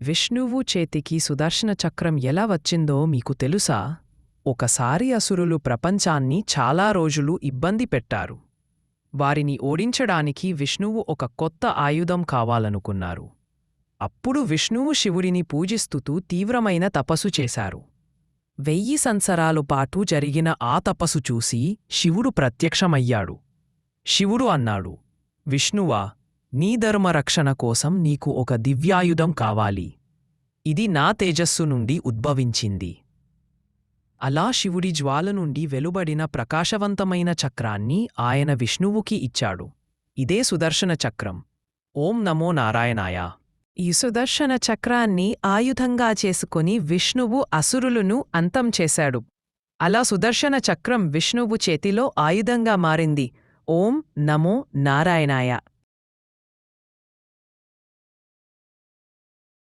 విష్ణువు చేతికి సుదర్శన చక్రం ఎలా వచ్చిందో మీకు తెలుసా? ఒకసారి అసురులు ప్రపంచాన్ని చాలా రోజులు ఇబ్బంది పెట్టారు. వారిని ఓడించడానికి విష్ణువు ఒక కొత్త ఆయుధం కావాలనుకున్నారు. అప్పుడు విష్ణువు శివుడిని పూజిస్తూ తీవ్రమైన తపస్సు చేశారు. 1000 సంవత్సరాల పాటు జరిగిన ఆ తపస్సు చూసి శివుడు ప్రత్యక్షమయ్యాడు. శివుడు అన్నాడు, విష్ణువా, నీ ధర్మరక్షణ కోసం నీకు ఒక దివ్యాయుధం కావాలి. ఇది నా తేజస్సు నుండి ఉద్భవించింది. అలా శివుడి జ్వాల నుండి వెలువడిన ప్రకాశవంతమైన చక్రాన్ని ఆయన విష్ణువుకి ఇచ్చాడు. ఇదే సుదర్శన చక్రం. ఓం నమో నారాయణాయ. ఈ సుదర్శన చక్రాన్ని ఆయుధంగా చేసుకుని విష్ణువు అసురులను అంతం చేశాడు. అలా సుదర్శన చక్రం విష్ణువు చేతిలో ఆయుధంగా మారింది. ఓం నమో నారాయణాయ.